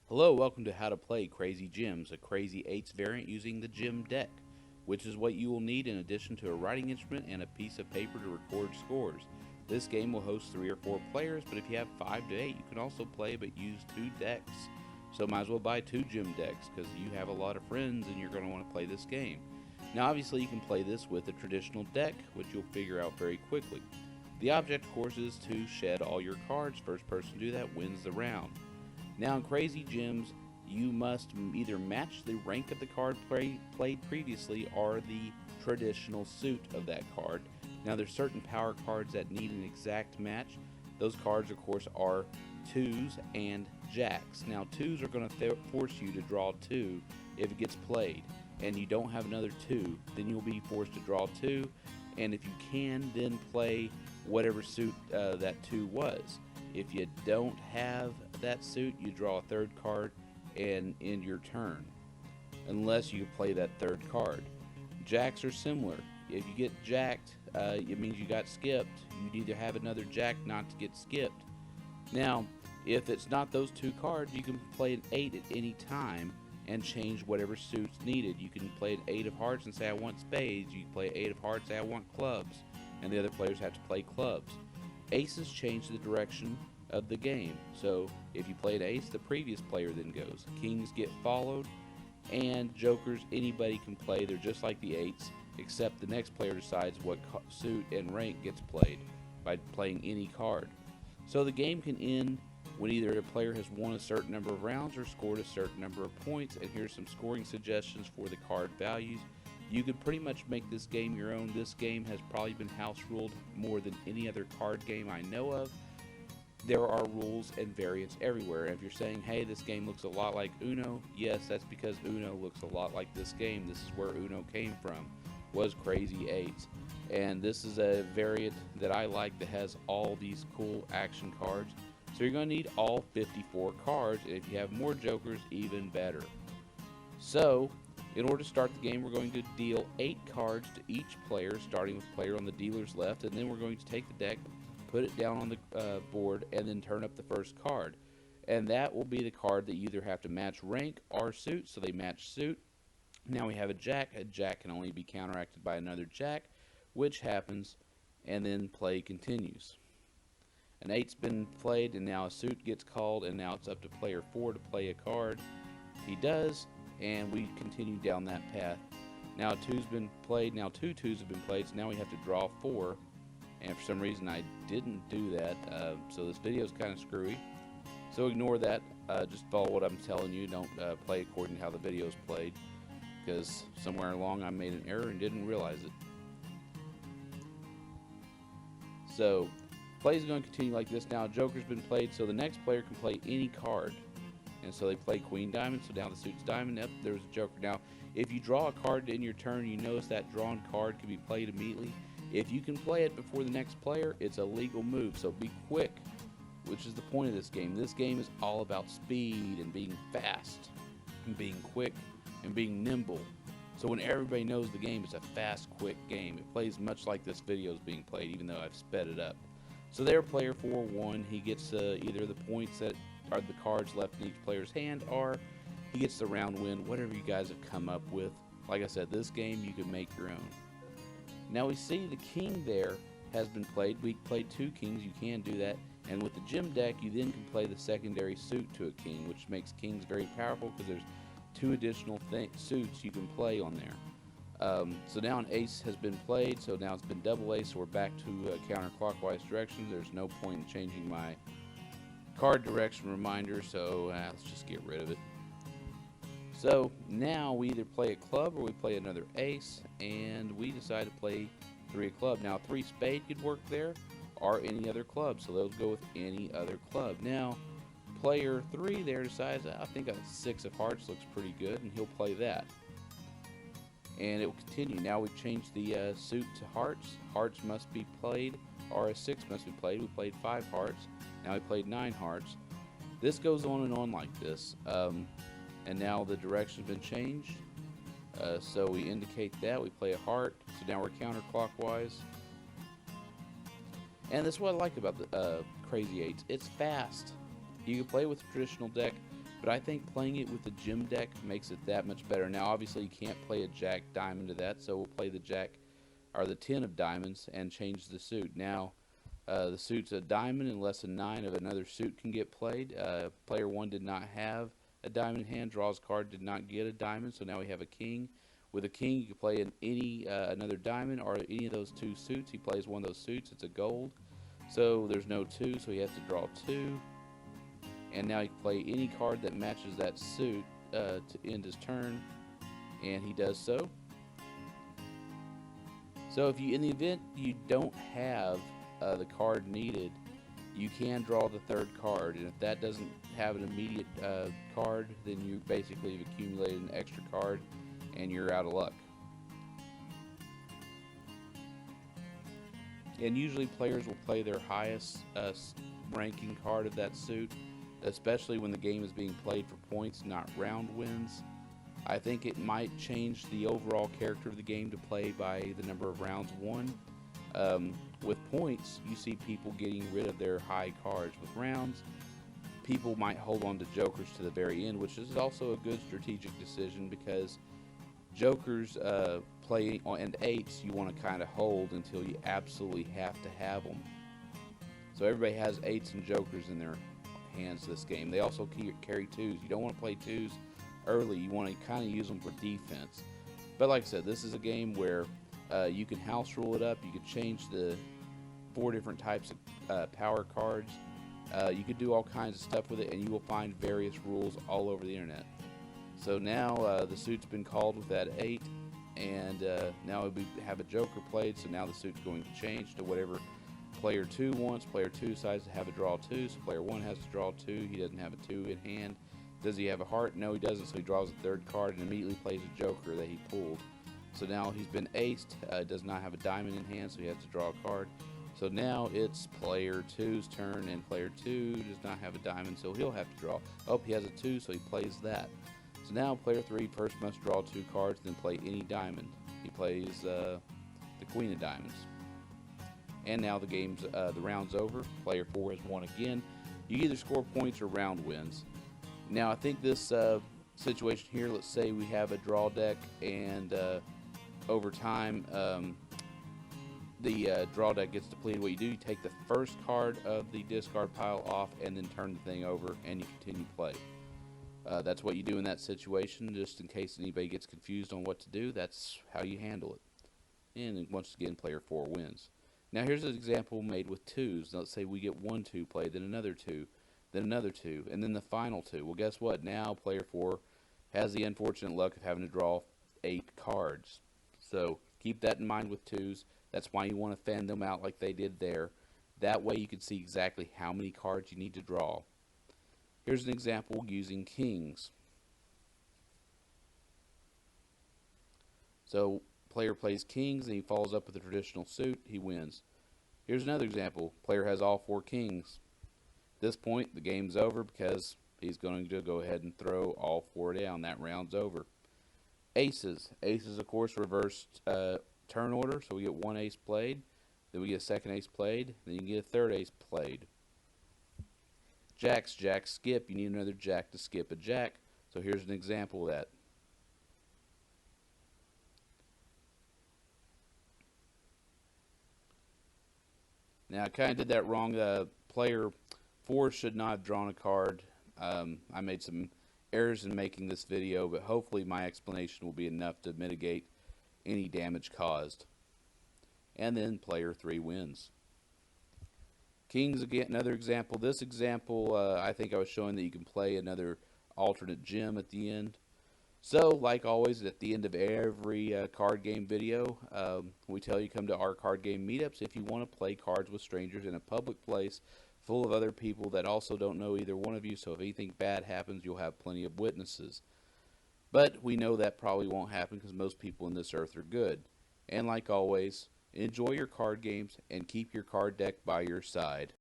Hello, welcome to How to Play Crazy Gems, a Crazy Eights variant using the Gem deck, which is what you will need in addition to a writing instrument and a piece of paper to record scores. This game will host 3 or 4 players, but if you have 5 to 8, you can also play but use 2 decks. So might as well buy 2 Gem decks because you have a lot of friends and you're going to want to play this game. Now obviously you can play this with a traditional deck, which you'll figure out very quickly. The object, of course, is to shed all your cards. First person to do that wins the round. Now in Crazy Gems, you must either match the rank of the card played previously or the traditional suit of that card. Now there's certain power cards that need an exact match. Those cards, of course, are 2s and jacks. Now 2s are going to force you to draw 2 if it gets played, and you don't have another 2, then you'll be forced to draw 2, and if you can, then play whatever suit that 2 was. If you don't have that suit, you draw a 3rd card and end your turn, unless you play that 3rd card. Jacks are similar. If you get jacked, it means you got skipped. You'd either have another jack not to get skipped. Now, if it's not those 2 cards, you can play an 8 at any time and change whatever suit's needed. You can play an 8 of hearts and say I want spades. You can play 8 of hearts and say I want clubs, and the other players have to play clubs. Aces change the direction of the game. So if you play an ace, the previous player then goes. Kings get followed, and jokers anybody can play. They're just like the eights, except the next player decides what suit and rank gets played by playing any card. So the game can end when either a player has won a certain number of rounds or scored a certain number of points. And here's some scoring suggestions for the card values. You could pretty much make this game your own. This game has probably been house ruled more than any other card game I know of. There are rules and variants everywhere. If you're saying, hey, this game looks a lot like Uno, yes, that's because Uno looks a lot like this game. This is where Uno came from, was Crazy Eights. And this is a variant that I like that has all these cool action cards. So you're going to need all 54 cards, and if you have more jokers, even better. So in order to start the game, we're going to deal 8 cards to each player, starting with player on the dealer's left, and then we're going to take the deck, put it down on the board, and then turn up the first card. And that will be the card that you either have to match rank or suit, so they match suit. Now we have a jack. A jack can only be counteracted by another jack, which happens, and then play continues. An 8's been played, and now a suit gets called, and now it's up to player 4 to play a card. He does, and we continue down that path. Now a 2's been played, now 2 2's have been played, so now we have to draw 4. And for some reason I didn't do that, so this video is kind of screwy. So ignore that, just follow what I'm telling you, don't play according to how the video is played, because somewhere along I made an error and didn't realize it. So play is going to continue like this. Now a joker's been played, so the next player can play any card. And so they play Queen Diamond, so now the suit's Diamond. Yep, there's a joker. Now if you draw a card in your turn, you notice that drawn card can be played immediately. If you can play it before the next player, it's a legal move, so be quick, which is the point of this game. This game is all about speed and being fast and being quick and being nimble. So when everybody knows the game, it's a fast, quick game. It plays much like this video is being played, even though I've sped it up. So there, player 4 won. He gets either the points that are the cards left in each player's hand, or he gets the round win, whatever you guys have come up with. Like I said, this game you can make your own. Now we see the king there has been played. We played 2 kings, you can do that. And with the gem deck, you then can play the secondary suit to a king, which makes kings very powerful because there's 2 additional suits you can play on there. So now an ace has been played, so now it's been double ace, so we're back to counterclockwise direction. There's no point in changing my card direction reminder, so let's just get rid of it. So now we either play a club or we play another ace, and we decide to play 3 club. Now 3 spade could work there, or any other club, so they'll go with any other club. Now player 3 there decides, I think a 6 of hearts looks pretty good, and he'll play that. And it will continue. Now we've changed the suit to hearts. Hearts must be played, or a 6 must be played. We played 5 hearts, now we played 9 hearts. This goes on and on like this. And now the direction's been changed, so we indicate that. We play a heart, so now we're counterclockwise. And that's what I like about the Crazy Eights. It's fast. You can play with a traditional deck, but I think playing it with the gym deck makes it that much better. Now, obviously, you can't play a jack diamond to that, so we'll play the jack or the 10 of diamonds and change the suit. Now, the suit's a diamond unless a 9 of another suit can get played. Player 1 did not have a diamond in hand, draws a card, did not get a diamond, so now we have a king. With a king, you can play any another diamond or any of those 2 suits. He plays one of those suits, it's a gold. So there's no 2, so he has to draw 2. And now he can play any card that matches that suit to end his turn, and he does so. So if you, in the event you don't have the card needed, you can draw the 3rd card, and if that doesn't have an immediate card, then you basically have accumulated an extra card and you're out of luck. And usually players will play their highest ranking card of that suit, especially when the game is being played for points, not round wins. I think it might change the overall character of the game to play by the number of rounds won. With points, you see people getting rid of their high cards. With rounds, people might hold on to jokers to the very end, which is also a good strategic decision because jokers play and 8s you want to kind of hold until you absolutely have to have them. So everybody has 8s and jokers in their hands this game. They also carry 2s. You don't want to play 2s early. You want to kind of use them for defense. But like I said, this is a game where you can house rule it up. You can change the 4 different types of power cards. You could do all kinds of stuff with it, and you will find various rules all over the internet. So now the suit's been called with that 8, and now we have a joker played, so now the suit's going to change to whatever player 2 wants. Player 2 decides to have a draw 2, so player 1 has to draw 2. He doesn't have a 2 in hand. Does he have a heart? No, he doesn't, so he draws a 3rd card and immediately plays a joker that he pulled. So now he's been aced, does not have a diamond in hand, so he has to draw a card. So now it's player 2's turn, and player 2 does not have a diamond, so he'll have to draw. Oh, he has a 2, so he plays that. So now player 3 first must draw 2 cards, then play any diamond. He plays the queen of diamonds. And now the round's over. Player 4 has won again. You either score points or round wins. Now I think this situation here, let's say we have a draw deck, and over time the draw deck gets depleted. What you do, you take the first card of the discard pile off and then turn the thing over, and you continue play. That's what you do in that situation, just in case anybody gets confused on what to do. That's how you handle it. And once again, player 4 wins. Now here's an example made with 2s. Let's say we get 1 2 played, then another 2, then another 2, and then the final 2. Well, guess what? Now player 4 has the unfortunate luck of having to draw 8 cards. So keep that in mind with 2s. That's why you want to fan them out like they did there. That way you can see exactly how many cards you need to draw. Here's an example using kings. So player plays kings and he follows up with a traditional suit. He wins. Here's another example. Player has all 4 kings. At this point, the game's over because he's going to go ahead and throw all 4 down. That round's over. Aces. Aces, of course, reversed turn order. So we get 1 ace played. Then we get a 2nd ace played. Then you can get a 3rd ace played. Jacks. Jacks skip. You need another jack to skip a jack. So here's an example of that. Now I kind of did that wrong. Player 4 should not have drawn a card. I made some errors in making this video, but hopefully my explanation will be enough to mitigate any damage caused. And then player 3 wins. Kings, again, another example. This example, I think I was showing that you can play another alternate gem at the end. So, like always, at the end of every card game video, we tell you come to our card game meetups if you want to play cards with strangers in a public place full of other people that also don't know either one of you, so if anything bad happens, you'll have plenty of witnesses. But we know that probably won't happen because most people in this earth are good. And like always, enjoy your card games and keep your card deck by your side.